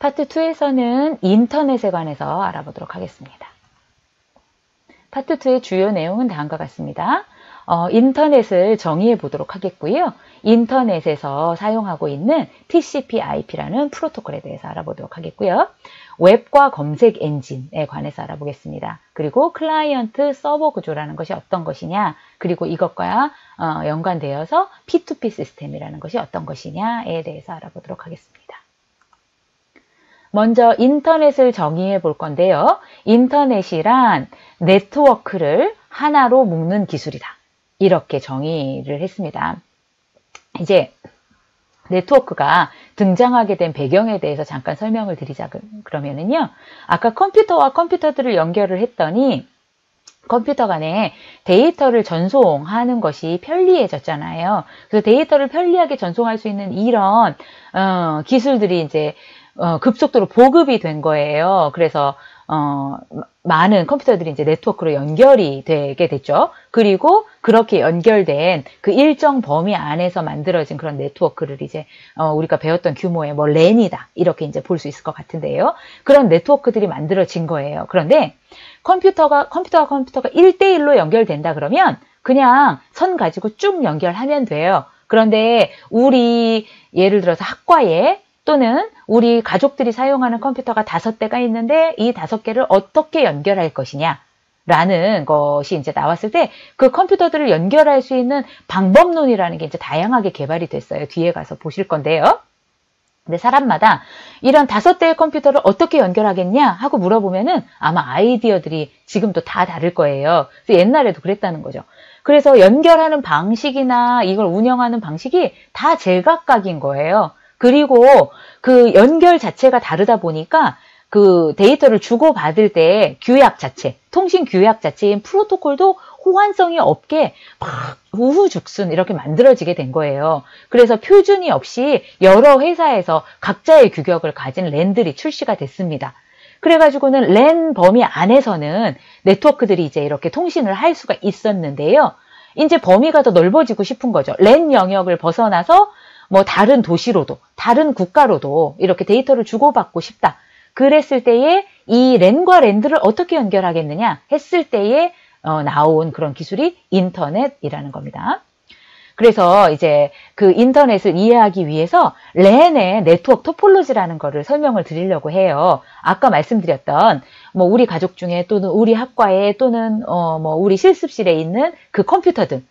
파트 2에서는 인터넷에 관해서 알아보도록 하겠습니다. 파트 2의 주요 내용은 다음과 같습니다. 인터넷을 정의해 보도록 하겠고요. 인터넷에서 사용하고 있는 TCP/IP라는 프로토콜에 대해서 알아보도록 하겠고요. 웹과 검색 엔진에 관해서 알아보겠습니다. 그리고 클라이언트 서버 구조라는 것이 어떤 것이냐, 그리고 이것과 연관되어서 P2P 시스템이라는 것이 어떤 것이냐에 대해서 알아보도록 하겠습니다. 먼저 인터넷을 정의해 볼 건데요. 인터넷이란 네트워크를 하나로 묶는 기술이다. 이렇게 정의를 했습니다. 이제 네트워크가 등장하게 된 배경에 대해서 잠깐 설명을 드리자 그러면은요. 아까 컴퓨터와 컴퓨터들을 연결을 했더니 컴퓨터 간에 데이터를 전송하는 것이 편리해졌잖아요. 그래서 데이터를 편리하게 전송할 수 있는 이런 기술들이 이제 급속도로 보급이 된 거예요. 그래서 많은 컴퓨터들이 이제 네트워크로 연결이 되게 됐죠. 그리고 그렇게 연결된 그 일정 범위 안에서 만들어진 그런 네트워크를 이제 우리가 배웠던 규모의 뭐 랜이다 이렇게 이제 볼 수 있을 것 같은데요. 그런 네트워크들이 만들어진 거예요. 그런데 컴퓨터와 컴퓨터가 1대1로 연결된다 그러면 그냥 선 가지고 쭉 연결하면 돼요. 그런데 우리 예를 들어서 학과에 또는 우리 가족들이 사용하는 컴퓨터가 5대가 있는데 이 5개를 어떻게 연결할 것이냐 라는 것이 이제 나왔을 때 그 컴퓨터들을 연결할 수 있는 방법론이라는 게 이제 다양하게 개발이 됐어요. 뒤에 가서 보실 건데요. 근데 사람마다 이런 5대의 컴퓨터를 어떻게 연결하겠냐 하고 물어보면은 아마 아이디어들이 지금도 다 다를 거예요. 그래서 옛날에도 그랬다는 거죠. 그래서 연결하는 방식이나 이걸 운영하는 방식이 다 제각각인 거예요. 그리고 그 연결 자체가 다르다 보니까 그 데이터를 주고받을 때 규약 자체, 통신 규약 자체인 프로토콜도 호환성이 없게 막 우후죽순 이렇게 만들어지게 된 거예요. 그래서 표준이 없이 여러 회사에서 각자의 규격을 가진 랜들이 출시가 됐습니다. 그래가지고는 랜 범위 안에서는 네트워크들이 이제 이렇게 통신을 할 수가 있었는데요. 이제 범위가 더 넓어지고 싶은 거죠. 랜 영역을 벗어나서 뭐 다른 도시로도 다른 국가로도 이렇게 데이터를 주고받고 싶다. 그랬을 때에 이 랜과 랜들을 어떻게 연결하겠느냐 했을 때에 나온 그런 기술이 인터넷이라는 겁니다. 그래서 이제 그 인터넷을 이해하기 위해서 랜의 네트워크 토폴로지라는 거를 설명을 드리려고 해요. 아까 말씀드렸던 뭐 우리 가족 중에 또는 우리 학과에 또는 뭐 우리 실습실에 있는 그 컴퓨터들을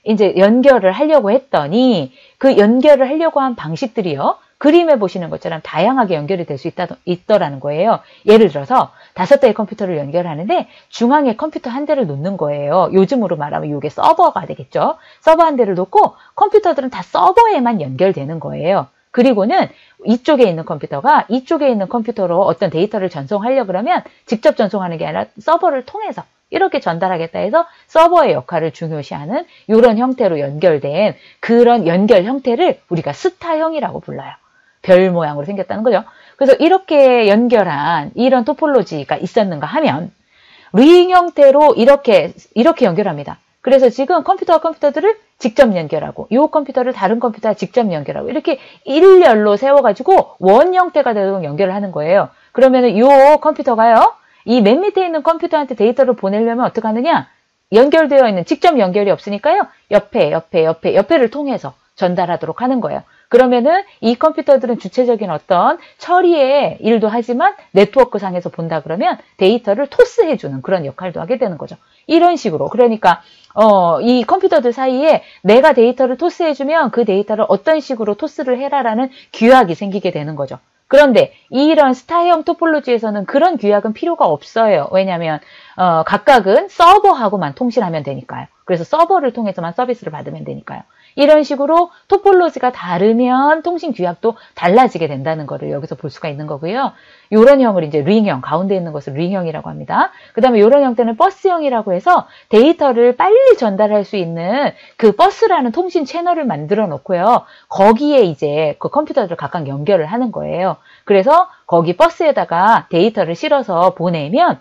이제 연결을 하려고 했더니 그 연결을 하려고 한 방식들이요. 그림에 보시는 것처럼 다양하게 연결이 될 수 있더라는 거예요. 예를 들어서 5대의 컴퓨터를 연결하는데 중앙에 컴퓨터 한 대를 놓는 거예요. 요즘으로 말하면 이게 서버가 되겠죠. 서버 한 대를 놓고 컴퓨터들은 다 서버에만 연결되는 거예요. 그리고는 이쪽에 있는 컴퓨터가 이쪽에 있는 컴퓨터로 어떤 데이터를 전송하려고 그러면 직접 전송하는 게 아니라 서버를 통해서 이렇게 전달하겠다 해서 서버의 역할을 중요시하는 이런 형태로 연결된 그런 연결 형태를 우리가 스타형이라고 불러요. 별 모양으로 생겼다는 거죠. 그래서 이렇게 연결한 이런 토폴로지가 있었는가 하면 링 형태로 이렇게 연결합니다. 그래서 지금 컴퓨터와 컴퓨터들을 직접 연결하고 이 컴퓨터를 다른 컴퓨터와 직접 연결하고 이렇게 일렬로 세워가지고 원 형태가 되도록 연결을 하는 거예요. 그러면은 이 컴퓨터가요. 이 맨 밑에 있는 컴퓨터한테 데이터를 보내려면 어떻게 하느냐? 연결되어 있는 직접 연결이 없으니까요. 옆에를 통해서 전달하도록 하는 거예요. 그러면은 이 컴퓨터들은 주체적인 어떤 처리의 일도 하지만 네트워크 상에서 본다 그러면 데이터를 토스해주는 그런 역할도 하게 되는 거죠. 이런 식으로. 그러니까 이 컴퓨터들 사이에 내가 데이터를 토스해주면 그 데이터를 어떤 식으로 토스를 해라라는 규약이 생기게 되는 거죠. 그런데 이런 스타형 토폴로지에서는 그런 규약은 필요가 없어요. 왜냐하면 각각은 서버하고만 통신하면 되니까요. 그래서 서버를 통해서만 서비스를 받으면 되니까요. 이런 식으로 토폴로지가 다르면 통신 규약도 달라지게 된다는 것을 여기서 볼 수가 있는 거고요. 이런 형을 이제 링형, 가운데 있는 것을 링형이라고 합니다. 그 다음에 이런 형태는 버스형이라고 해서 데이터를 빨리 전달할 수 있는 그 버스라는 통신 채널을 만들어 놓고요. 거기에 이제 그 컴퓨터를 각각 연결을 하는 거예요. 그래서 거기 버스에다가 데이터를 실어서 보내면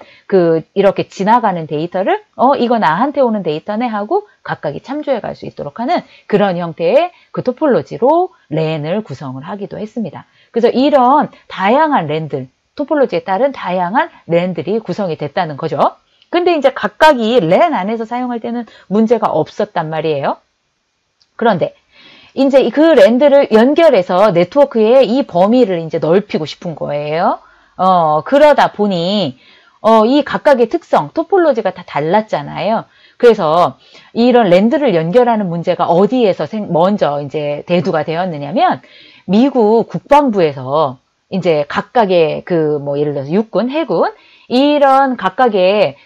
이렇게 지나가는 데이터를 이거 나한테 오는 데이터네 하고 각각이 참조해 갈 수 있도록 하는 그런 형태의 그 토폴로지로 랜을 구성을 하기도 했습니다. 그래서 이런 다양한 랜들, 토폴로지에 따른 다양한 랜들이 구성이 됐다는 거죠. 근데 이제 각각이 랜 안에서 사용할 때는 문제가 없었단 말이에요. 그런데 이제 그 랜들을 연결해서 네트워크의 이 범위를 이제 넓히고 싶은 거예요. 그러다 보니 이 각각의 특성, 토폴로지가 다 달랐잖아요. 그래서 이런 랜들을 연결하는 문제가 어디에서 먼저 이제 대두가 되었느냐면 미국 국방부에서 이제 각각의 예를 들어서 육군, 해군 이런 각각의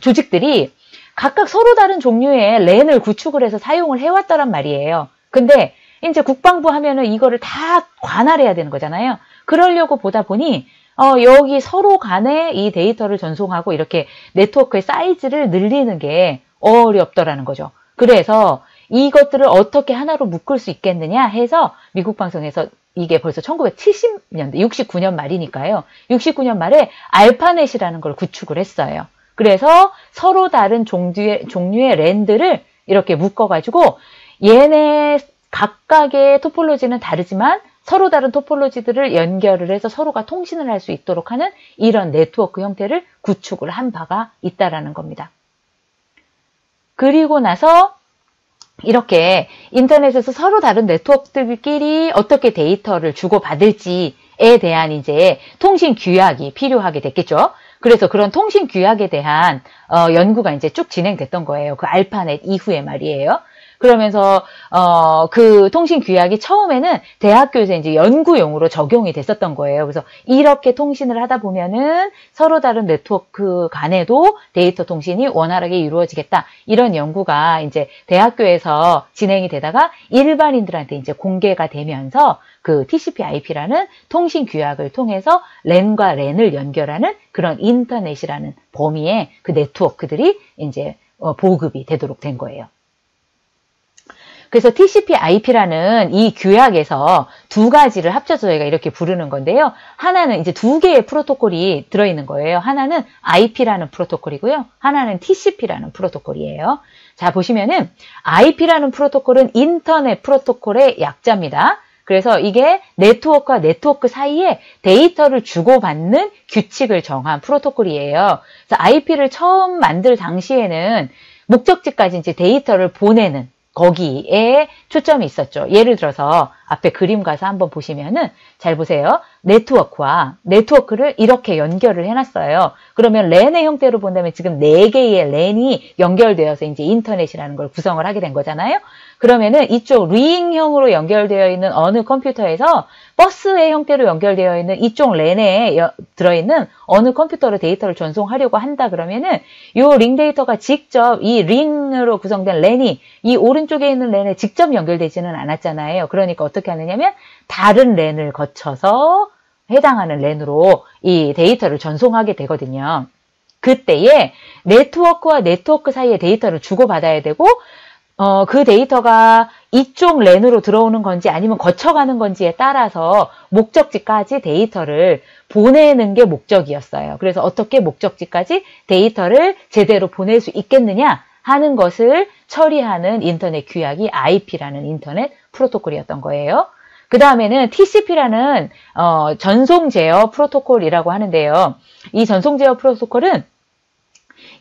조직들이 각각 서로 다른 종류의 랜을 구축을 해서 사용을 해왔다란 말이에요. 근데 이제 국방부 하면은 이거를 다 관할해야 되는 거잖아요. 그러려고 보다 보니 여기 서로 간에 이 데이터를 전송하고 이렇게 네트워크의 사이즈를 늘리는 게 어렵더라는 거죠. 그래서 이것들을 어떻게 하나로 묶을 수 있겠느냐 해서 미국 방송에서 이게 벌써 1970년대, 69년 말이니까요. 69년 말에 알파넷이라는 걸 구축을 했어요. 그래서 서로 다른 종류의 랜들을 이렇게 묶어가지고 얘네 각각의 토폴로지는 다르지만 서로 다른 토폴로지들을 연결을 해서 서로가 통신을 할 수 있도록 하는 이런 네트워크 형태를 구축을 한 바가 있다라는 겁니다. 그리고 나서 이렇게 인터넷에서 서로 다른 네트워크들끼리 어떻게 데이터를 주고받을지에 대한 이제 통신 규약이 필요하게 됐겠죠. 그래서 그런 통신 규약에 대한 연구가 이제 쭉 진행됐던 거예요. 그 알파넷 이후에 말이에요. 그러면서 그 통신 규약이 처음에는 대학교에서 이제 연구용으로 적용이 됐었던 거예요. 그래서 이렇게 통신을 하다 보면은 서로 다른 네트워크 간에도 데이터 통신이 원활하게 이루어지겠다. 이런 연구가 이제 대학교에서 진행이 되다가 일반인들한테 이제 공개가 되면서 그 TCP/IP라는 통신 규약을 통해서 랜과 랜을 연결하는 그런 인터넷이라는 범위의 그 네트워크들이 이제 보급이 되도록 된 거예요. 그래서 TCP/IP라는 이 규약에서 두 가지를 합쳐서 저희가 이렇게 부르는 건데요. 하나는 이제 두 개의 프로토콜이 들어있는 거예요. 하나는 IP라는 프로토콜이고요. 하나는 TCP라는 프로토콜이에요. 자, 보시면은 IP라는 프로토콜은 인터넷 프로토콜의 약자입니다. 그래서 이게 네트워크와 네트워크 사이에 데이터를 주고받는 규칙을 정한 프로토콜이에요. 그래서 IP를 처음 만들 당시에는 목적지까지 이제 데이터를 보내는 거기에 초점이 있었죠. 예를 들어서 앞에 그림 가서 한번 보시면은 잘 보세요. 네트워크와 네트워크를 이렇게 연결을 해놨어요. 그러면 랜의 형태로 본다면 지금 4개의 랜이 연결되어서 이제 인터넷이라는 걸 구성을 하게 된 거잖아요. 그러면은 이쪽 링형으로 연결되어 있는 어느 컴퓨터에서 버스의 형태로 연결되어 있는 이쪽 랜에 들어있는 어느 컴퓨터로 데이터를 전송하려고 한다 그러면은 요 링 데이터가 직접 이 링으로 구성된 랜이 이 오른쪽에 있는 랜에 직접 연결되지는 않았잖아요. 그러니까 어떻게 하느냐면 다른 랜을 거쳐서 해당하는 랜으로 이 데이터를 전송하게 되거든요. 그때에 네트워크와 네트워크 사이에 데이터를 주고받아야 되고 그 데이터가 이쪽 랜으로 들어오는 건지 아니면 거쳐가는 건지에 따라서 목적지까지 데이터를 보내는 게 목적이었어요. 그래서 어떻게 목적지까지 데이터를 제대로 보낼 수 있겠느냐 하는 것을 처리하는 인터넷 규약이 IP라는 인터넷 프로토콜이었던 거예요. 그 다음에는 TCP라는 전송 제어 프로토콜이라고 하는데요. 이 전송 제어 프로토콜은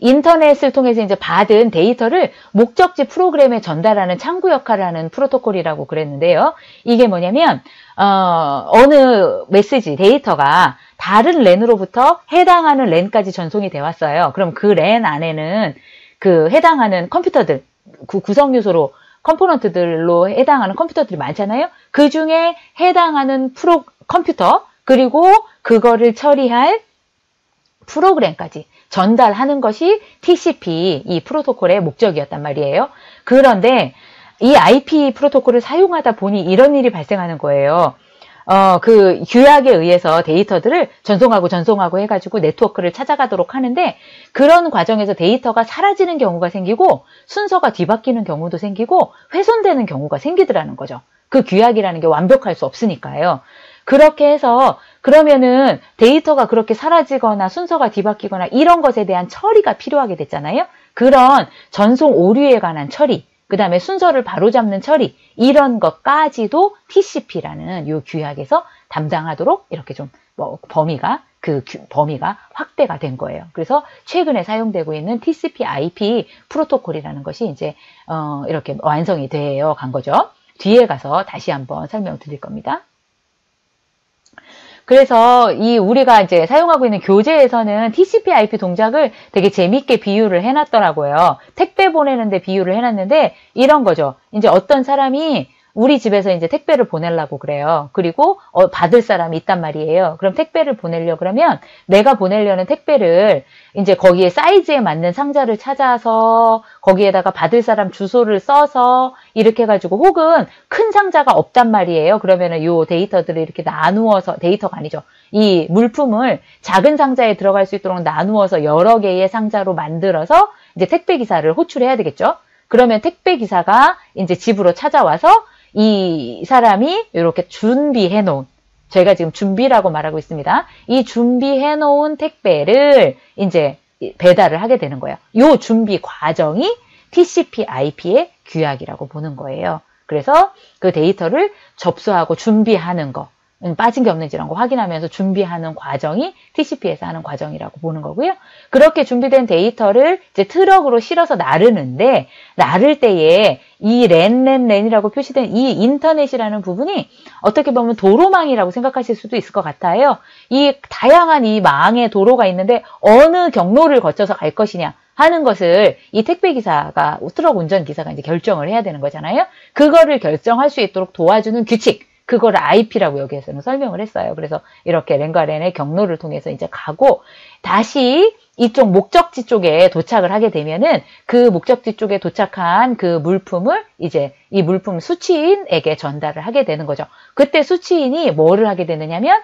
인터넷을 통해서 이제 받은 데이터를 목적지 프로그램에 전달하는 창구 역할을 하는 프로토콜이라고 그랬는데요. 이게 뭐냐면 어느 메시지 데이터가 다른 랜으로부터 해당하는 랜까지 전송이 돼 왔어요. 그럼 그 랜 안에는 그 해당하는 컴퓨터들, 구성 요소로 컴포넌트들로 해당하는 컴퓨터들이 많잖아요. 그 중에 해당하는 컴퓨터 그리고 그거를 처리할 프로그램까지 전달하는 것이 TCP 이 프로토콜의 목적이었단 말이에요. 그런데 이 IP 프로토콜을 사용하다 보니 이런 일이 발생하는 거예요. 그 규약에 의해서 데이터들을 전송하고 해가지고 네트워크를 찾아가도록 하는데 그런 과정에서 데이터가 사라지는 경우가 생기고 순서가 뒤바뀌는 경우도 생기고 훼손되는 경우가 생기더라는 거죠. 그 규약이라는 게 완벽할 수 없으니까요. 그렇게 해서 그러면은 데이터가 그렇게 사라지거나 순서가 뒤바뀌거나 이런 것에 대한 처리가 필요하게 됐잖아요. 그런 전송 오류에 관한 처리, 그 다음에 순서를 바로잡는 처리, 이런 것까지도 TCP라는 요 규약에서 담당하도록 이렇게 좀 범위가 확대가 된 거예요. 그래서 최근에 사용되고 있는 TCP/IP 프로토콜이라는 것이 이제 이렇게 완성이 되어 간 거죠. 뒤에 가서 다시 한번 설명드릴 겁니다. 그래서 우리가 이제 사용하고 있는 교재에서는 TCP/IP 동작을 되게 재밌게 비유를 해놨더라고요. 택배 보내는데 비유를 해놨는데 이런 거죠. 이제 어떤 사람이 우리 집에서 이제 택배를 보내려고 그래요. 그리고 받을 사람이 있단 말이에요. 그럼 택배를 보내려고 그러면 내가 보내려는 택배를 이제 거기에 사이즈에 맞는 상자를 찾아서 거기에다가 받을 사람 주소를 써서 이렇게 해가지고 혹은 큰 상자가 없단 말이에요. 그러면은 요 데이터들을 이렇게 나누어서, 데이터가 아니죠. 이 물품을 작은 상자에 들어갈 수 있도록 나누어서 여러 개의 상자로 만들어서 이제 택배 기사를 호출해야 되겠죠. 그러면 택배 기사가 이제 집으로 찾아와서 이 사람이 이렇게 준비해 놓은, 저희가 지금 준비라고 말하고 있습니다. 이 준비해 놓은 택배를 이제 배달을 하게 되는 거예요. 이 준비 과정이 TCP/IP의 규약이라고 보는 거예요. 그래서 그 데이터를 접수하고 준비하는 거, 빠진 게 없는지 이런 거 확인하면서 준비하는 과정이 TCP에서 하는 과정이라고 보는 거고요. 그렇게 준비된 데이터를 이제 트럭으로 실어서 나르는데, 나를 때에 이 랜이라고 표시된 이 인터넷이라는 부분이 어떻게 보면 도로망이라고 생각하실 수도 있을 것 같아요. 이 다양한 이 망의 도로가 있는데 어느 경로를 거쳐서 갈 것이냐 하는 것을 이 택배기사가, 트럭 운전기사가 이제 결정을 해야 되는 거잖아요. 그거를 결정할 수 있도록 도와주는 규칙, 그거를 IP라고 여기에서는 설명을 했어요. 그래서 이렇게 랜과 랜의 경로를 통해서 이제 가고 다시 이쪽 목적지 쪽에 도착을 하게 되면은 그 목적지 쪽에 도착한 그 물품을 이제 이 물품 수취인에게 전달을 하게 되는 거죠. 그때 수취인이 뭐를 하게 되느냐면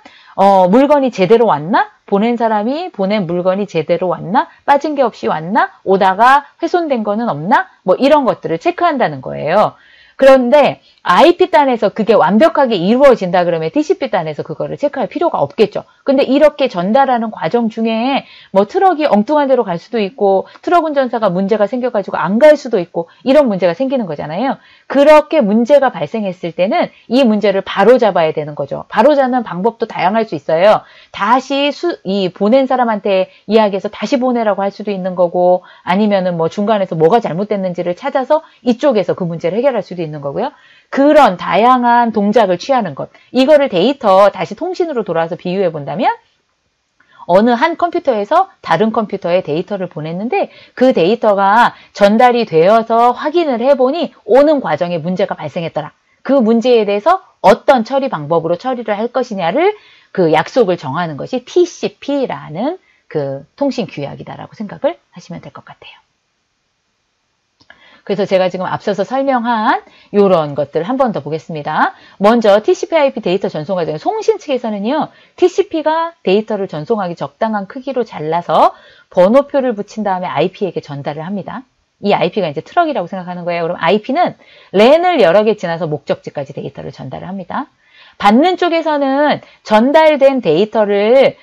물건이 제대로 왔나? 보낸 사람이 보낸 물건이 제대로 왔나? 빠진 게 없이 왔나? 오다가 훼손된 거는 없나? 뭐 이런 것들을 체크한다는 거예요. 그런데 IP 단에서 그게 완벽하게 이루어진다 그러면 TCP 단에서 그거를 체크할 필요가 없겠죠. 근데 이렇게 전달하는 과정 중에 뭐 트럭이 엉뚱한 데로 갈 수도 있고 트럭 운전사가 문제가 생겨가지고 안 갈 수도 있고 이런 문제가 생기는 거잖아요. 그렇게 문제가 발생했을 때는 이 문제를 바로잡아야 되는 거죠. 바로잡는 방법도 다양할 수 있어요. 다시 이 보낸 사람한테 이야기해서 다시 보내라고 할 수도 있는 거고 아니면은 뭐 중간에서 뭐가 잘못됐는지를 찾아서 이쪽에서 그 문제를 해결할 수도 있는 거고요. 그런 다양한 동작을 취하는 것. 이거를 데이터 다시 통신으로 돌아와서 비유해 본다면 어느 한 컴퓨터에서 다른 컴퓨터에 데이터를 보냈는데 그 데이터가 전달이 되어서 확인을 해보니 오는 과정에 문제가 발생했더라. 그 문제에 대해서 어떤 처리 방법으로 처리를 할 것이냐를 그 약속을 정하는 것이 TCP라는 그 통신 규약이다라고 생각을 하시면 될 것 같아요. 그래서 제가 지금 앞서서 설명한 이런 것들 한 번 더 보겠습니다. 먼저 TCP/IP 데이터 전송 과정에 송신 측에서는요. TCP가 데이터를 전송하기 적당한 크기로 잘라서 번호표를 붙인 다음에 IP에게 전달을 합니다. 이 IP가 이제 트럭이라고 생각하는 거예요. 그럼 IP는 랜을 여러 개 지나서 목적지까지 데이터를 전달을 합니다. 받는 쪽에서는 전달된 데이터를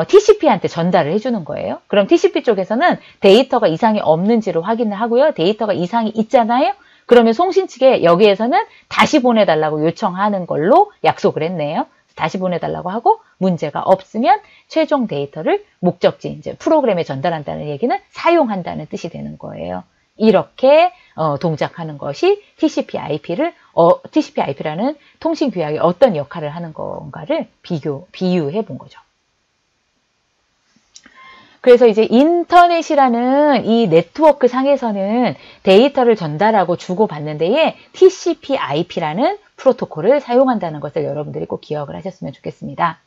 TCP한테 전달을 해주는 거예요. 그럼 TCP 쪽에서는 데이터가 이상이 없는지를 확인을 하고요. 데이터가 이상이 있잖아요. 그러면 송신 측에 여기에서는 다시 보내달라고 요청하는 걸로 약속을 했네요. 다시 보내달라고 하고 문제가 없으면 최종 데이터를 목적지, 이제 프로그램에 전달한다는 얘기는 사용한다는 뜻이 되는 거예요. 이렇게 동작하는 것이 TCP/IP라는 통신 규약이 어떤 역할을 하는 건가를 비유해 본 거죠. 그래서 이제 인터넷이라는 이 네트워크 상에서는 데이터를 전달하고 주고받는 데에 TCP/IP라는 프로토콜을 사용한다는 것을 여러분들이 꼭 기억을 하셨으면 좋겠습니다.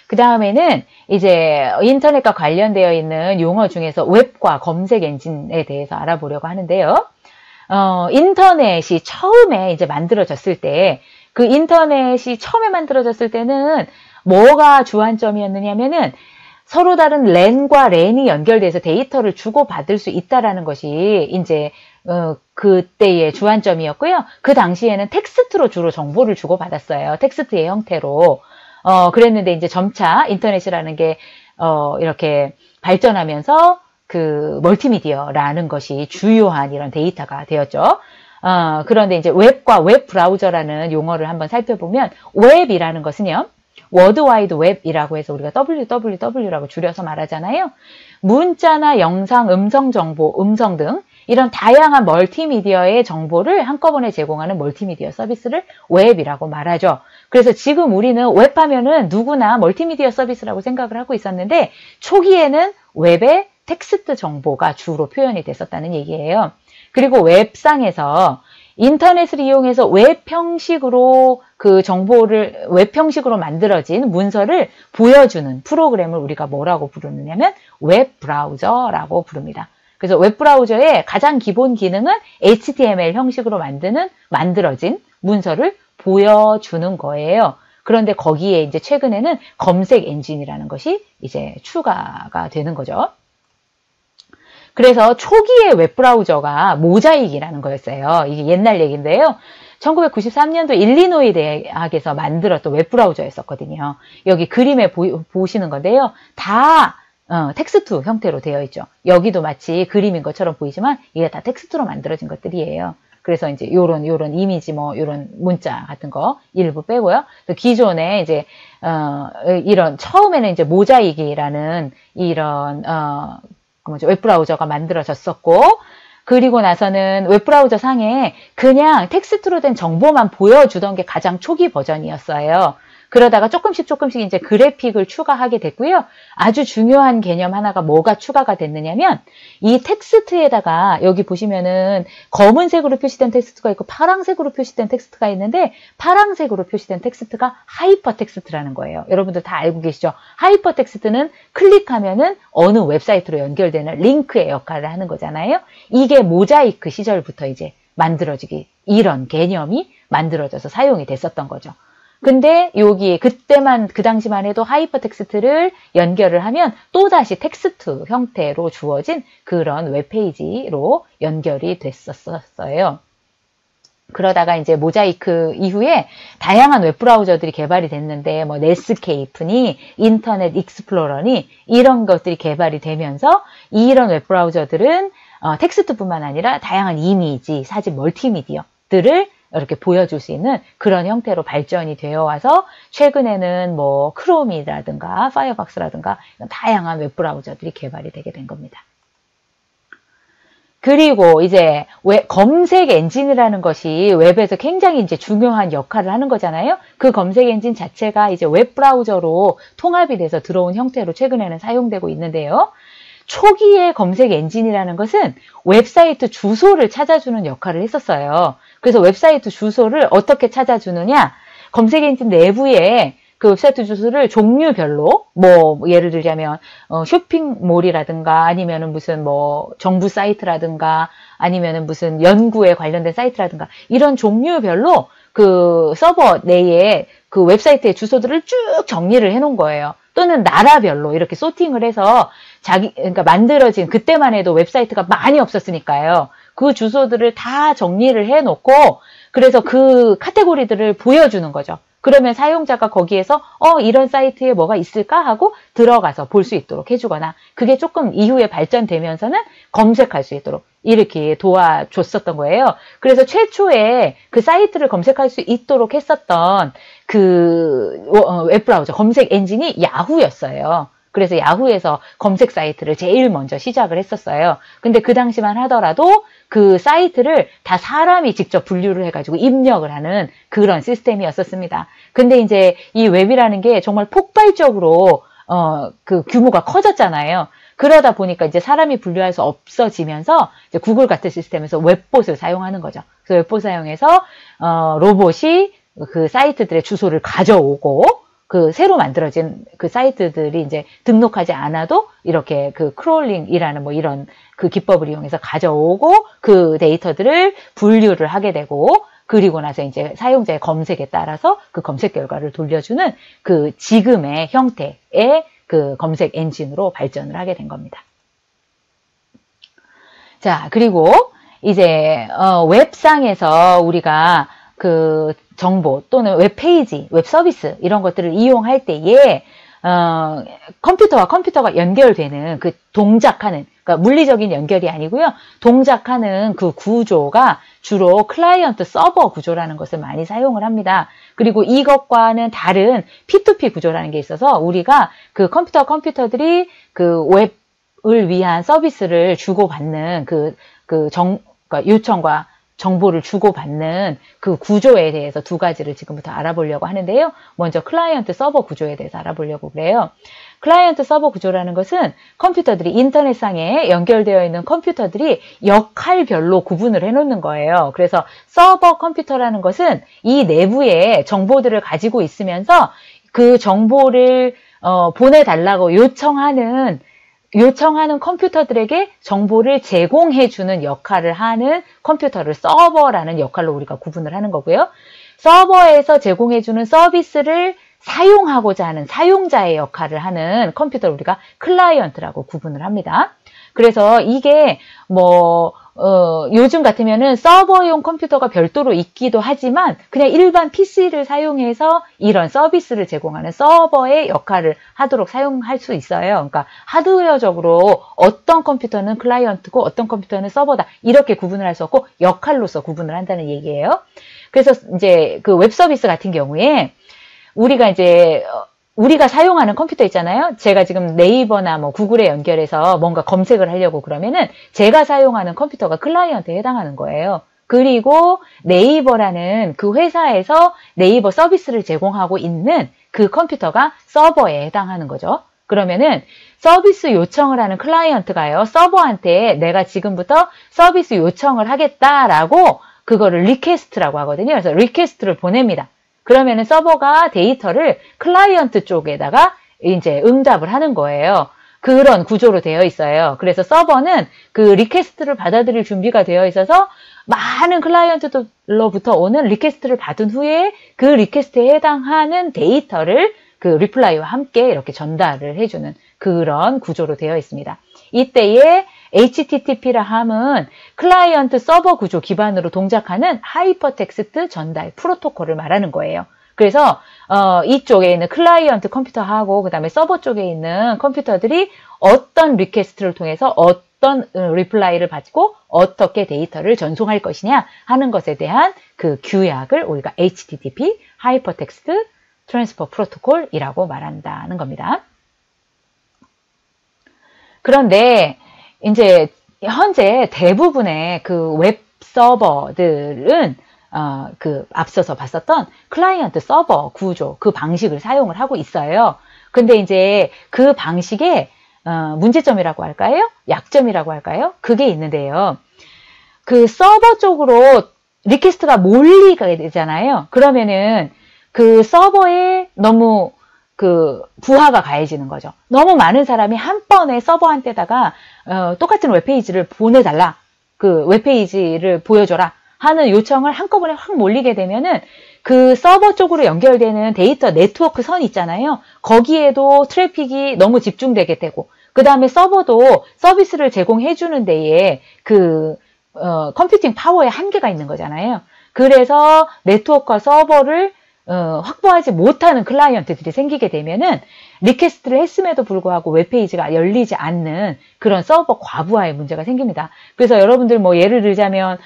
그 다음에는 이제 인터넷과 관련되어 있는 용어 중에서 웹과 검색 엔진에 대해서 알아보려고 하는데요. 인터넷이 처음에 이제 만들어졌을 때, 그 인터넷이 처음에 만들어졌을 때는 뭐가 주안점이었느냐면은 서로 다른 랜과 랜이 연결돼서 데이터를 주고받을 수 있다라는 것이 이제 그때의 주안점이었고요. 그 당시에는 텍스트로 주로 정보를 주고받았어요. 텍스트의 형태로. 그랬는데 이제 점차 인터넷이라는 게 이렇게 발전하면서 그 멀티미디어라는 것이 주요한 이런 데이터가 되었죠. 그런데 이제 웹과 웹 브라우저라는 용어를 한번 살펴보면 웹이라는 것은요. 월드와이드 웹이라고 해서 우리가 www라고 줄여서 말하잖아요. 문자나 영상, 음성 정보, 음성 등 이런 다양한 멀티미디어의 정보를 한꺼번에 제공하는 멀티미디어 서비스를 웹이라고 말하죠. 그래서 지금 우리는 웹하면은 누구나 멀티미디어 서비스라고 생각을 하고 있었는데 초기에는 웹에 텍스트 정보가 주로 표현이 됐었다는 얘기예요. 그리고 웹상에서 인터넷을 이용해서 웹 형식으로 그 정보를 웹 형식으로 만들어진 문서를 보여주는 프로그램을 우리가 뭐라고 부르느냐면 웹 브라우저라고 부릅니다. 그래서 웹 브라우저의 가장 기본 기능은 HTML 형식으로 만들어진 문서를 보여주는 거예요. 그런데 거기에 이제 최근에는 검색 엔진이라는 것이 이제 추가가 되는 거죠. 그래서 초기의 웹브라우저가 모자익이라는 거였어요. 이게 옛날 얘기인데요. 1993년도 일리노이 대학에서 만들었던 웹브라우저였었거든요. 여기 그림에 보시는 건데요. 다 텍스트 형태로 되어 있죠. 여기도 마치 그림인 것처럼 보이지만 이게 다 텍스트로 만들어진 것들이에요. 그래서 이제 요런 이미지 요런 문자 같은 거 일부 빼고요. 또 기존에 이제 이런 처음에는 이제 모자익이라는 이런 웹브라우저가 만들어졌었고, 그리고 나서는 웹브라우저 상에 그냥 텍스트로 된 정보만 보여주던 게 가장 초기 버전이었어요. 그러다가 조금씩 이제 그래픽을 추가하게 됐고요. 아주 중요한 개념 하나가 뭐가 추가가 됐느냐면 이 텍스트에다가 여기 보시면은 검은색으로 표시된 텍스트가 있고 파란색으로 표시된 텍스트가 있는데 파란색으로 표시된 텍스트가 하이퍼 텍스트라는 거예요. 여러분들 다 알고 계시죠? 하이퍼 텍스트는 클릭하면은 어느 웹사이트로 연결되는 링크의 역할을 하는 거잖아요. 이게 모자이크 시절부터 이제 이런 개념이 만들어져서 사용이 됐었던 거죠. 근데 여기 그 당시만 해도 하이퍼 텍스트를 연결을 하면 또다시 텍스트 형태로 주어진 그런 웹페이지로 연결이 됐었어요. 그러다가 이제 모자이크 이후에 다양한 웹브라우저들이 개발이 됐는데 넷스케이프니 인터넷 익스플로러니 이런 것들이 개발이 되면서 이런 웹브라우저들은 텍스트뿐만 아니라 다양한 이미지, 사진, 멀티미디어들을 이렇게 보여줄 수 있는 그런 형태로 발전이 되어 와서 최근에는 크롬이라든가 파이어박스라든가 다양한 웹브라우저들이 개발이 되게 된 겁니다. 그리고 이제 검색 엔진이라는 것이 웹에서 굉장히 이제 중요한 역할을 하는 거잖아요. 그 검색 엔진 자체가 이제 웹 브라우저로 통합이 돼서 들어온 형태로 최근에는 사용되고 있는데요. 초기의 검색 엔진이라는 것은 웹사이트 주소를 찾아주는 역할을 했었어요. 그래서 웹사이트 주소를 어떻게 찾아주느냐? 검색 엔진 내부에 그 웹사이트 주소를 종류별로 예를 들자면 쇼핑몰이라든가 아니면은 무슨 정부 사이트라든가 아니면은 무슨 연구에 관련된 사이트라든가 이런 종류별로 그 서버 내에 그 웹사이트의 주소들을 쭉 정리를 해 놓은 거예요. 또는 나라별로 이렇게 소팅을 해서 그러니까 만들어진 그때만 해도 웹사이트가 많이 없었으니까요. 그 주소들을 다 정리를 해 놓고 그래서 그 카테고리들을 보여주는 거죠. 그러면 사용자가 거기에서 이런 사이트에 뭐가 있을까 하고 들어가서 볼 수 있도록 해주거나 그게 조금 이후에 발전되면서는 검색할 수 있도록 이렇게 도와줬었던 거예요. 그래서 최초에 그 사이트를 검색할 수 있도록 했었던 그 웹브라우저 검색 엔진이 야후였어요. 그래서 야후에서 검색 사이트를 제일 먼저 시작을 했었어요. 근데 그 당시만 하더라도 그 사이트를 다 사람이 직접 분류를 해가지고 입력을 하는 그런 시스템이었었습니다. 근데 이제 이 웹이라는 게 정말 폭발적으로 그 규모가 커졌잖아요. 그러다 보니까 이제 사람이 분류할 수 없어지면서 이제 구글 같은 시스템에서 웹봇을 사용하는 거죠. 그래서 웹봇 사용해서 로봇이 그 사이트들의 주소를 가져오고 그 새로 만들어진 그 사이트들이 이제 등록하지 않아도 이렇게 그 크롤링이라는 이런 그 기법을 이용해서 가져오고 그 데이터들을 분류를 하게 되고 그리고 나서 이제 사용자의 검색에 따라서 그 검색 결과를 돌려주는 그 지금의 형태의 그 검색 엔진으로 발전을 하게 된 겁니다. 자, 그리고 이제 웹상에서 우리가 그 정보 또는 웹페이지, 웹서비스 이런 것들을 이용할 때에 컴퓨터와 컴퓨터가 연결되는 그 동작하는, 그러니까 물리적인 연결이 아니고요. 동작하는 그 구조가 주로 클라이언트 서버 구조라는 것을 많이 사용을 합니다. 그리고 이것과는 다른 P2P 구조라는 게 있어서 우리가 그 컴퓨터들이 그 웹을 위한 서비스를 주고받는 그러니까 요청과 정보를 주고받는 그 구조에 대해서 두 가지를 지금부터 알아보려고 하는데요. 먼저 클라이언트 서버 구조에 대해서 알아보려고 그래요. 클라이언트 서버 구조라는 것은 컴퓨터들이 인터넷상에 연결되어 있는 컴퓨터들이 역할별로 구분을 해놓는 거예요. 그래서 서버 컴퓨터라는 것은 이 내부에 정보들을 가지고 있으면서 그 정보를 보내달라고 요청하는 컴퓨터들에게 정보를 제공해주는 역할을 하는 컴퓨터를 서버라는 역할로 우리가 구분을 하는 거고요. 서버에서 제공해주는 서비스를 사용하고자 하는 사용자의 역할을 하는 컴퓨터를 우리가 클라이언트라고 구분을 합니다. 그래서 이게 요즘 같으면은 서버용 컴퓨터가 별도로 있기도 하지만 그냥 일반 PC를 사용해서 이런 서비스를 제공하는 서버의 역할을 하도록 사용할 수 있어요. 그러니까 하드웨어적으로 어떤 컴퓨터는 클라이언트고 어떤 컴퓨터는 서버다 이렇게 구분을 할 수 없고 역할로서 구분을 한다는 얘기예요. 그래서 이제 그 웹 서비스 같은 경우에 우리가 사용하는 컴퓨터 있잖아요. 제가 지금 네이버나 구글에 연결해서 뭔가 검색을 하려고 그러면은 제가 사용하는 컴퓨터가 클라이언트에 해당하는 거예요. 그리고 네이버라는 그 회사에서 네이버 서비스를 제공하고 있는 그 컴퓨터가 서버에 해당하는 거죠. 그러면은 서비스 요청을 하는 클라이언트가요. 서버한테 내가 지금부터 서비스 요청을 하겠다라고 그거를 리퀘스트라고 하거든요. 그래서 리퀘스트를 보냅니다. 그러면은 서버가 데이터를 클라이언트 쪽에다가 이제 응답을 하는 거예요. 그런 구조로 되어 있어요. 그래서 서버는 그 리퀘스트를 받아들일 준비가 되어 있어서 많은 클라이언트로부터 오는 리퀘스트를 받은 후에 그 리퀘스트에 해당하는 데이터를 그 리플라이와 함께 이렇게 전달을 해주는 그런 구조로 되어 있습니다. 이때에 HTTP라 함은 클라이언트 서버 구조 기반으로 동작하는 하이퍼텍스트 전달 프로토콜을 말하는 거예요. 그래서 이쪽에 있는 클라이언트 컴퓨터하고 그 다음에 서버 쪽에 있는 컴퓨터들이 어떤 리퀘스트를 통해서 어떤 리플라이를 받고 어떻게 데이터를 전송할 것이냐 하는 것에 대한 그 규약을 우리가 HTTP, 하이퍼텍스트 트랜스퍼 프로토콜이라고 말한다는 겁니다. 그런데 이제 현재 대부분의 그 웹 서버들은 앞서서 봤었던 클라이언트 서버 구조 그 방식을 사용을 하고 있어요. 근데 이제 그 방식의 문제점이라고 할까요? 약점이라고 할까요? 그게 있는데요. 그 서버 쪽으로 리퀘스트가 몰리게 되잖아요. 그러면은 그 서버에 너무 그 부하가 가해지는 거죠. 너무 많은 사람이 한 번에 서버한테다가 똑같은 웹페이지를 보내달라, 그 웹페이지를 보여줘라 하는 요청을 한꺼번에 확 몰리게 되면은 그 서버 쪽으로 연결되는 데이터 네트워크 선 있잖아요. 거기에도 트래픽이 너무 집중되게 되고, 그 다음에 서버도 서비스를 제공해주는 데에 그 컴퓨팅 파워에 한계가 있는 거잖아요. 그래서 네트워크와 서버를 확보하지 못하는 클라이언트들이 생기게 되면은 리퀘스트를 했음에도 불구하고 웹페이지가 열리지 않는 그런 서버 과부하의 문제가 생깁니다. 그래서 여러분들 예를 들자면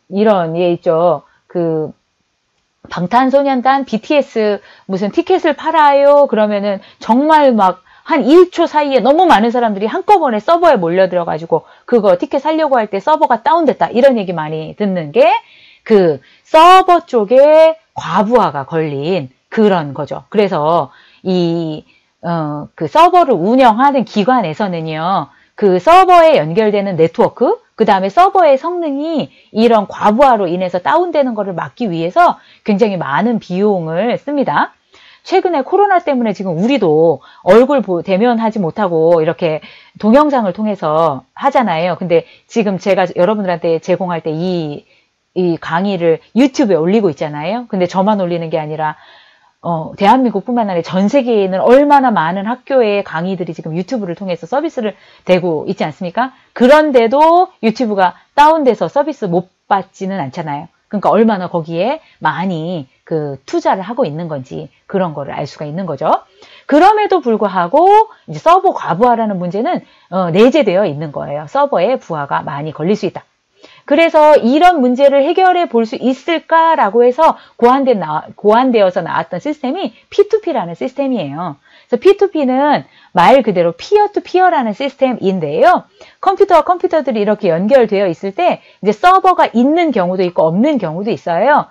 이런 예 있죠. 그 방탄소년단 BTS 무슨 티켓을 팔아요. 그러면은 정말 막 한 1초 사이에 너무 많은 사람들이 한꺼번에 서버에 몰려들어 가지고 그거 티켓 사려고 할 때 서버가 다운됐다 이런 얘기 많이 듣는 게 그 서버 쪽에 과부하가 걸린 그런 거죠. 그래서 그 서버를 운영하는 기관에서는요, 그 서버에 연결되는 네트워크, 그 다음에 서버의 성능이 이런 과부하로 인해서 다운되는 것을 막기 위해서 굉장히 많은 비용을 씁니다. 최근에 코로나 때문에 지금 우리도 얼굴 대면하지 못하고 이렇게 동영상을 통해서 하잖아요. 근데 지금 제가 여러분들한테 제공할 때 이 강의를 유튜브에 올리고 있잖아요. 근데 저만 올리는 게 아니라 대한민국뿐만 아니라 전 세계에 있는 얼마나 많은 학교의 강의들이 지금 유튜브를 통해서 서비스를 되고 있지 않습니까? 그런데도 유튜브가 다운돼서 서비스 못 받지는 않잖아요. 그러니까 얼마나 거기에 많이 그 투자를 하고 있는 건지 그런 거를 알 수가 있는 거죠. 그럼에도 불구하고 이제 서버 과부하라는 문제는 내재되어 있는 거예요. 서버에 부하가 많이 걸릴 수 있다. 그래서 이런 문제를 해결해 볼 수 있을까라고 해서 고안되어서 나왔던 시스템이 P2P라는 시스템이에요. 그래서 P2P는 말 그대로 피어-투-피어라는 시스템인데요. 컴퓨터와 컴퓨터들이 이렇게 연결되어 있을 때 이제 서버가 있는 경우도 있고 없는 경우도 있어요.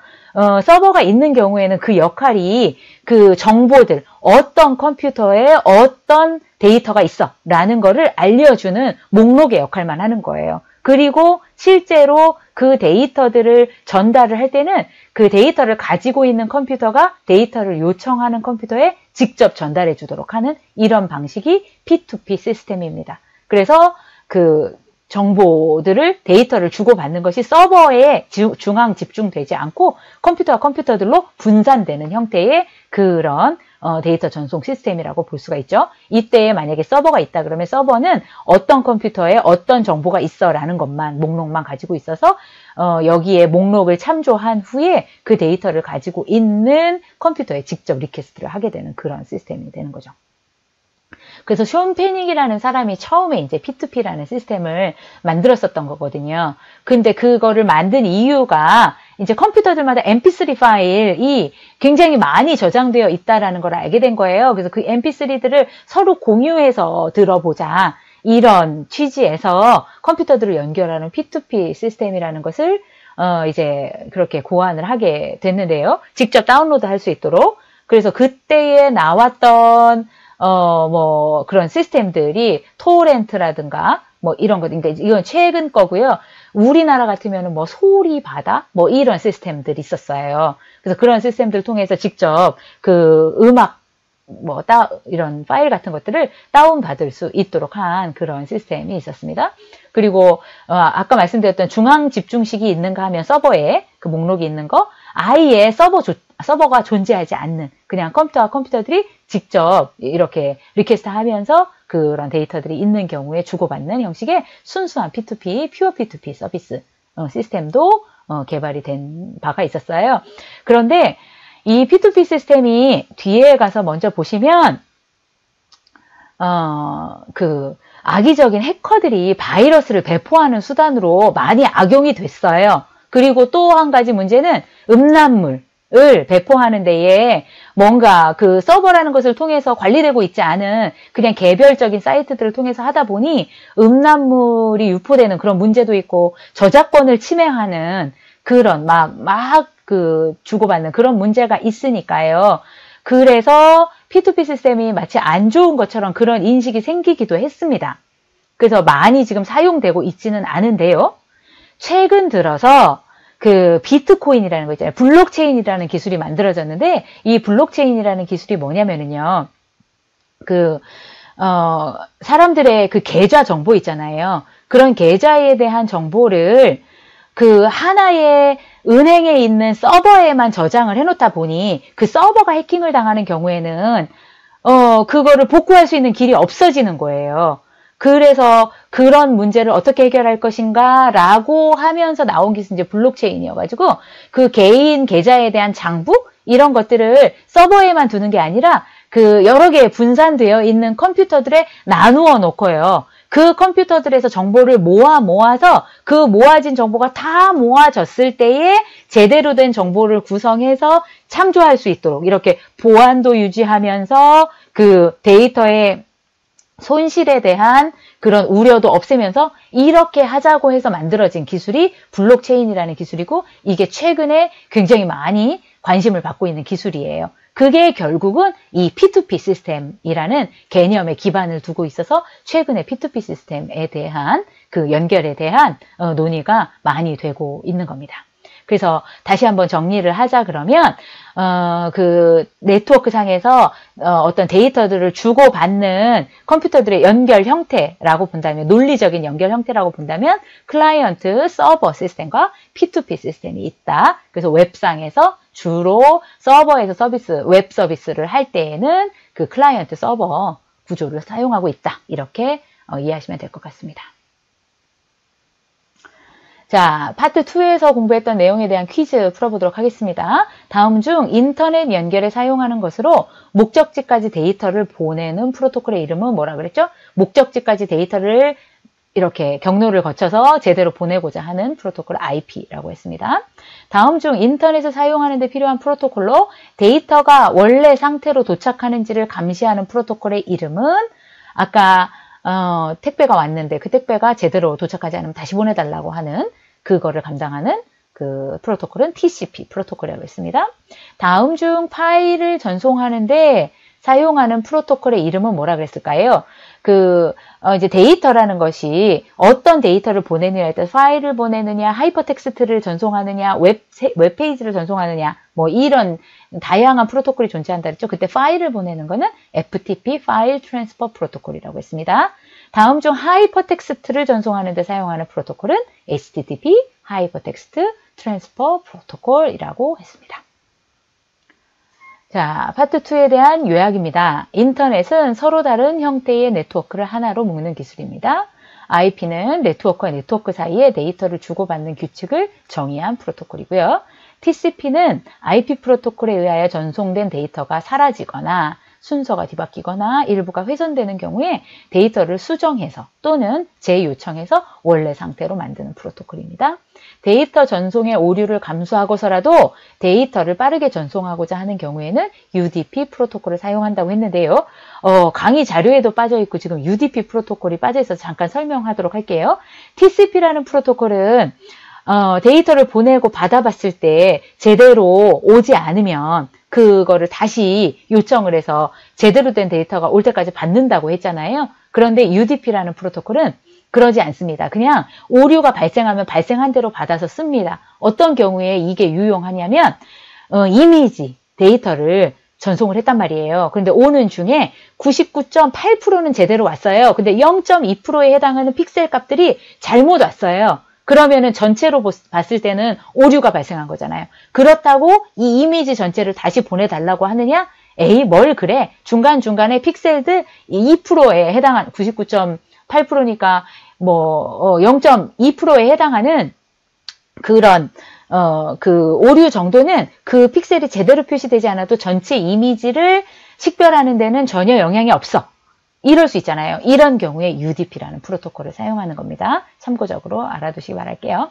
서버가 있는 경우에는 그 역할이 그 정보들, 어떤 컴퓨터에 어떤 데이터가 있어 라는 거를 알려주는 목록의 역할만 하는 거예요. 그리고 실제로 그 데이터들을 전달을 할 때는 그 데이터를 가지고 있는 컴퓨터가 데이터를 요청하는 컴퓨터에 직접 전달해 주도록 하는 이런 방식이 P2P 시스템입니다. 그래서 그 정보들을 데이터를 주고받는 것이 서버에 중앙 집중되지 않고 컴퓨터와 컴퓨터들로 분산되는 형태의 그런 데이터 전송 시스템이라고 볼 수가 있죠. 이때 만약에 서버가 있다 그러면 서버는 어떤 컴퓨터에 어떤 정보가 있어 라는 것만 목록만 가지고 있어서 여기에 목록을 참조한 후에 그 데이터를 가지고 있는 컴퓨터에 직접 리퀘스트를 하게 되는 그런 시스템이 되는 거죠. 그래서 숀 페닉이라는 사람이 처음에 이제 P2P라는 시스템을 만들었었던 거거든요. 근데 그거를 만든 이유가 이제 컴퓨터들마다 mp3 파일이 굉장히 많이 저장되어 있다라는 걸 알게 된 거예요. 그래서 그 mp3들을 서로 공유해서 들어보자. 이런 취지에서 컴퓨터들을 연결하는 P2P 시스템이라는 것을 이제 그렇게 고안을 하게 됐는데요. 직접 다운로드 할 수 있도록. 그래서 그때에 나왔던 뭐 그런 시스템들이 토렌트라든가 뭐 이런 거, 그러니까 이건 최근 거고요. 우리나라 같으면은 뭐 소리바다 뭐 이런 시스템들이 있었어요. 그래서 그런 시스템들 통해서 직접 그 음악 뭐 이런 파일 같은 것들을 다운받을 수 있도록 한 그런 시스템이 있었습니다. 그리고 아까 말씀드렸던 중앙 집중식이 있는가 하면 서버에 그 목록이 있는 거, 아예 서버가 존재하지 않는 그냥 컴퓨터와 컴퓨터들이 직접 이렇게 리퀘스트 하면서 그런 데이터들이 있는 경우에 주고받는 형식의 순수한 P2P, 퓨어 P2P 서비스 시스템도 개발이 된 바가 있었어요. 그런데 이 P2P 시스템이 뒤에 가서 먼저 보시면 그 악의적인 해커들이 바이러스를 배포하는 수단으로 많이 악용이 됐어요. 그리고 또 한 가지 문제는 음란물을 배포하는 데에 뭔가 그 서버라는 것을 통해서 관리되고 있지 않은 그냥 개별적인 사이트들을 통해서 하다 보니 음란물이 유포되는 그런 문제도 있고 저작권을 침해하는 그런 그 주고받는 그런 문제가 있으니까요. 그래서 P2P 시스템이 마치 안 좋은 것처럼 그런 인식이 생기기도 했습니다. 그래서 많이 지금 사용되고 있지는 않은데요. 최근 들어서 그 비트코인이라는 거 있잖아요. 블록체인이라는 기술이 만들어졌는데 이 블록체인이라는 기술이 뭐냐면은요. 사람들의 그 계좌 정보 있잖아요. 그런 계좌에 대한 정보를 그 하나의 은행에 있는 서버에만 저장을 해놓다 보니 그 서버가 해킹을 당하는 경우에는 그거를 복구할 수 있는 길이 없어지는 거예요. 그래서 그런 문제를 어떻게 해결할 것인가 라고 하면서 나온 게 이제 블록체인이어가지고 그 개인 계좌에 대한 장부 이런 것들을 서버에만 두는 게 아니라 그 여러 개 분산되어 있는 컴퓨터들에 나누어 놓고요. 그 컴퓨터들에서 정보를 모아서 그 모아진 정보가 다 모아졌을 때에 제대로 된 정보를 구성해서 참조할 수 있도록 이렇게 보안도 유지하면서 그 데이터의 손실에 대한 그런 우려도 없애면서 이렇게 하자고 해서 만들어진 기술이 블록체인이라는 기술이고 이게 최근에 굉장히 많이 관심을 받고 있는 기술이에요. 그게 결국은 이 P2P 시스템이라는 개념에 기반을 두고 있어서 최근에 P2P 시스템에 대한 그 연결에 대한 논의가 많이 되고 있는 겁니다. 그래서 다시 한번 정리를 하자 그러면 그 네트워크 상에서 어떤 데이터들을 주고받는 컴퓨터들의 연결 형태라고 본다면 논리적인 연결 형태라고 본다면 클라이언트 서버 시스템과 P2P 시스템이 있다. 그래서 웹상에서 주로 서버에서 웹 서비스를 할 때에는 그 클라이언트 서버 구조를 사용하고 있다. 이렇게 이해하시면 될 것 같습니다. 자, 파트 2에서 공부했던 내용에 대한 퀴즈 풀어보도록 하겠습니다. 다음 중 인터넷 연결에 사용하는 것으로 목적지까지 데이터를 보내는 프로토콜의 이름은 뭐라 그랬죠? 목적지까지 데이터를 이렇게 경로를 거쳐서 제대로 보내고자 하는 프로토콜 IP라고 했습니다. 다음 중 인터넷을 사용하는 데 필요한 프로토콜로 데이터가 원래 상태로 도착하는지를 감시하는 프로토콜의 이름은 아까 택배가 왔는데 그 택배가 제대로 도착하지 않으면 다시 보내달라고 하는 그거를 감당하는 그 프로토콜은 TCP 프로토콜이라고 했습니다. 다음 중 파일을 전송하는데 사용하는 프로토콜의 이름은 뭐라 그랬을까요? 이제 데이터라는 것이 어떤 데이터를 보내느냐에 따라 파일을 보내느냐, 하이퍼텍스트를 전송하느냐, 웹페이지를 전송하느냐, 뭐 이런 다양한 프로토콜이 존재한다 그랬죠. 그때 파일을 보내는 거는 FTP, 파일 트랜스퍼 프로토콜이라고 했습니다. 다음 중 하이퍼텍스트를 전송하는 데 사용하는 프로토콜은 HTTP, 하이퍼텍스트 트랜스퍼 프로토콜이라고 했습니다. 자, 파트 2에 대한 요약입니다. 인터넷은 서로 다른 형태의 네트워크를 하나로 묶는 기술입니다. IP는 네트워크와 네트워크 사이에 데이터를 주고받는 규칙을 정의한 프로토콜이고요. TCP는 IP 프로토콜에 의하여 전송된 데이터가 사라지거나 순서가 뒤바뀌거나 일부가 훼손되는 경우에 데이터를 수정해서 또는 재요청해서 원래 상태로 만드는 프로토콜입니다. 데이터 전송의 오류를 감수하고서라도 데이터를 빠르게 전송하고자 하는 경우에는 UDP 프로토콜을 사용한다고 했는데요. 강의 자료에도 빠져있고 지금 UDP 프로토콜이 빠져있어서 잠깐 설명하도록 할게요. TCP라는 프로토콜은 데이터를 보내고 받아봤을 때 제대로 오지 않으면 그거를 다시 요청을 해서 제대로 된 데이터가 올 때까지 받는다고 했잖아요. 그런데 UDP라는 프로토콜은 그러지 않습니다. 그냥 오류가 발생하면 발생한 대로 받아서 씁니다. 어떤 경우에 이게 유용하냐면 이미지 데이터를 전송을 했단 말이에요. 그런데 오는 중에 99.8%는 제대로 왔어요. 근데 0.2%에 해당하는 픽셀 값들이 잘못 왔어요. 그러면은 전체로 봤을 때는 오류가 발생한 거잖아요. 그렇다고 이 이미지 전체를 다시 보내달라고 하느냐? 에이, 뭘 그래. 중간중간에 픽셀들 2%에 해당한 99.8%니까 뭐 0.2%에 해당하는 그런 그 오류 정도는 그 픽셀이 제대로 표시되지 않아도 전체 이미지를 식별하는 데는 전혀 영향이 없어. 이럴 수 있잖아요. 이런 경우에 UDP라는 프로토콜을 사용하는 겁니다. 참고적으로 알아두시기 바랄게요.